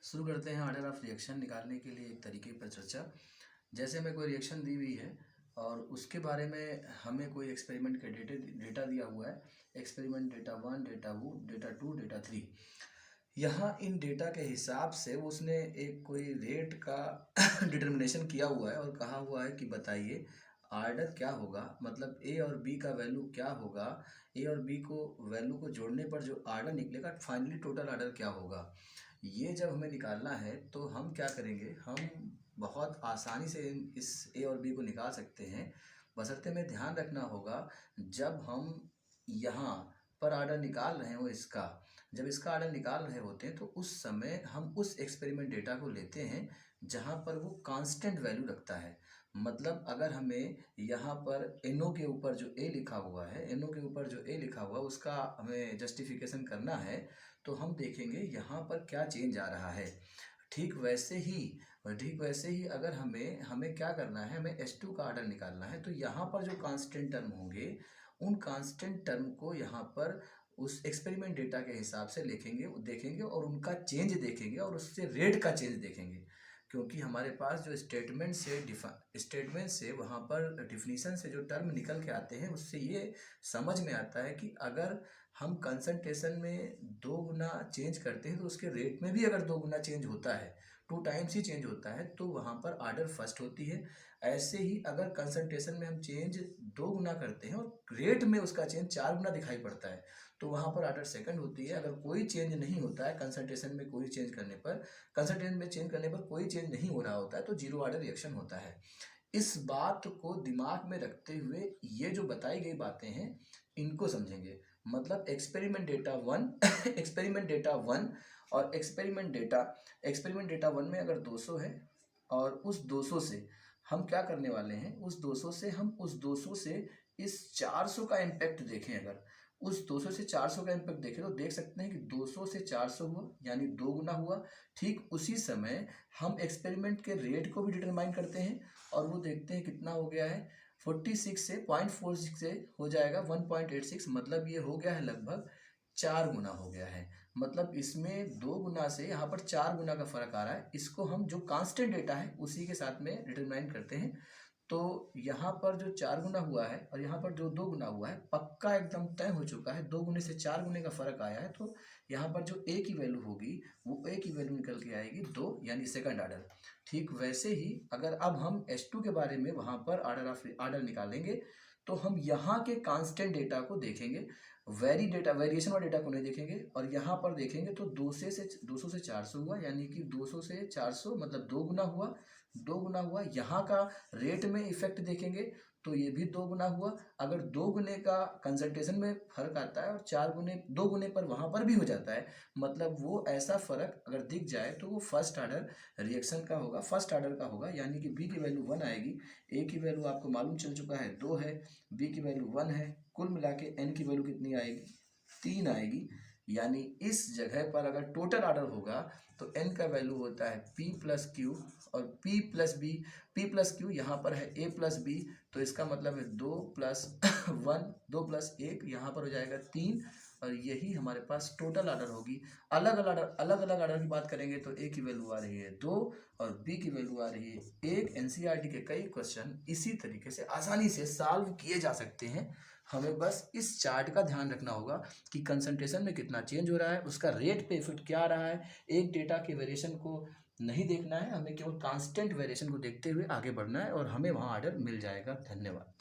शुरू करते हैं ऑर्डर ऑफ रिएक्शन निकालने के लिए एक तरीके पर चर्चा। जैसे हमें कोई रिएक्शन दी हुई है और उसके बारे में हमें कोई एक्सपेरिमेंट का डेटा दिया हुआ है। Experiment data 1, data 2, data 3। यहाँ इन डेटा के हिसाब से उसने एक कोई रेट का डिटर्मिनेशन किया हुआ है और कहा हुआ है कि बताइए आर्डर क्या होगा, मतलब ए और बी का वैल्यू क्या होगा। ए और बी को वैल्यू को जोड़ने पर जो आर्डर निकलेगा, फाइनली टोटल आर्डर क्या होगा। ये जब हमें निकालना है तो हम क्या करेंगे, हम बहुत आसानी से इस ए और बी को निकाल सकते हैं। बशर्ते में ध्यान रखना होगा, जब हम यहाँ पर आर्डर निकाल रहे हो इसका, जब इसका आर्डर निकाल रहे होते हैं तो उस समय हम उस एक्सपेरिमेंट डेटा को लेते हैं जहाँ पर वो कांस्टेंट वैल्यू रखता है। मतलब अगर हमें यहाँ पर NO के ऊपर जो ए लिखा हुआ है, NO के ऊपर जो ए लिखा हुआ है उसका हमें जस्टिफिकेशन करना है, तो हम देखेंगे यहाँ पर क्या चेंज आ रहा है। ठीक वैसे ही अगर हमें क्या करना है, हमें H2 का आर्डर निकालना है, तो यहाँ पर जो कांस्टेंट टर्म होंगे उन कांस्टेंट टर्म को यहाँ पर उस एक्सपेरिमेंट डेटा के हिसाब से देखेंगे और उनका चेंज देखेंगे और उससे रेट का चेंज देखेंगे। क्योंकि हमारे पास जो स्टेटमेंट से वहाँ पर डिफिनीशन से जो टर्म निकल के आते हैं, उससे ये समझ में आता है कि अगर हम कंसंट्रेशन में 2 गुना चेंज करते हैं तो उसके रेट में भी अगर 2 गुना चेंज होता है, 2 टाइम्स ही चेंज होता है, तो वहाँ पर आर्डर फर्स्ट होती है। ऐसे ही अगर कंसंट्रेशन में हम चेंज 2 गुना करते हैं और रेट में उसका चेंज 4 गुना दिखाई पड़ता है, तो वहाँ पर आर्डर सेकंड होती है। अगर कोई चेंज नहीं होता है कंसंट्रेशन में, कंसंट्रेशन में चेंज करने पर कोई चेंज नहीं हो रहा होता है, तो जीरो आर्डर रिएक्शन होता है। इस बात को दिमाग में रखते हुए ये जो बताई गई बातें हैं इनको समझेंगे। मतलब एक्सपेरिमेंट डेटा 1 एक्सपेरिमेंट डेटा 1 और एक्सपेरिमेंट डेटा 1 में अगर 200 है और उस 200 से हम क्या करने वाले हैं, उस 200 से इस 400 का इम्पैक्ट देखें। अगर उस 200 से 400 का इम्पैक्ट देखें तो देख सकते हैं कि 200 से 400 हुआ, यानी 2 गुना हुआ। ठीक उसी समय हम एक्सपेरिमेंट के रेट को भी डिटरमाइन करते हैं और वो देखते हैं कितना हो गया है। 46 से 0.46 से हो जाएगा 1.86, मतलब ये हो गया है लगभग 4 गुना हो गया है। मतलब इसमें 2 गुना से यहाँ पर 4 गुना का फर्क आ रहा है। इसको हम जो कांस्टेंट डेटा है उसी के साथ में डिटरमाइन करते हैं। तो यहाँ पर जो 4 गुना हुआ है और यहाँ पर जो 2 गुना हुआ है, पक्का एकदम तय हो चुका है। 2 गुने से 4 गुने का फर्क आया है, तो यहाँ पर जो ए की वैल्यू होगी वो ए की वैल्यू निकल के आएगी 2, यानी सेकंड आर्डर। ठीक वैसे ही अगर अब हम H2 के बारे में वहाँ पर आर्डर निकालेंगे तो हम यहाँ के कांस्टेंट डेटा को देखेंगे, वेरिएशन वाले डेटा को नहीं देखेंगे। और यहाँ पर देखेंगे तो 200 से 400 हुआ, यानी कि 200 से 400 मतलब 2 गुना हुआ, 2 गुना हुआ। यहाँ का रेट में इफेक्ट देखेंगे तो ये भी 2 गुना हुआ। अगर 2 गुने का कंसंट्रेशन में फर्क आता है और 2 गुने पर वहाँ पर भी हो जाता है, मतलब वो ऐसा फर्क अगर दिख जाए तो वो फर्स्ट आर्डर रिएक्शन का होगा, फर्स्ट आर्डर का होगा। यानी कि बी की वैल्यू 1 आएगी, ए की वैल्यू आपको मालूम चल चुका है 2 है, बी की वैल्यू 1 है, कुल मिला के एन की वैल्यू कितनी आएगी, 3 आएगी। यानी इस जगह पर अगर टोटल आर्डर होगा तो एन का वैल्यू होता है P प्लस क्यू और P प्लस क्यू यहाँ पर है A प्लस बी, तो इसका मतलब है 2 प्लस 1, 2 प्लस 1, यहाँ पर हो जाएगा 3, और यही हमारे पास टोटल आर्डर होगी। अलग अलग आर्डर की बात करेंगे तो ए की वैल्यू आ रही है 2 और बी की वैल्यू आ रही है 1। एनसीईआरटी के कई क्वेश्चन इसी तरीके से आसानी से सॉल्व किए जा सकते हैं। हमें बस इस चार्ट का ध्यान रखना होगा कि कंसंट्रेशन में कितना चेंज हो रहा है, उसका रेट पे इफेक्ट क्या आ रहा है। एक डेटा के वेरिएशन को नहीं देखना है, हमें केवल कांस्टेंट वेरिएशन को देखते हुए आगे बढ़ना है और हमें वहाँ आर्डर मिल जाएगा। धन्यवाद।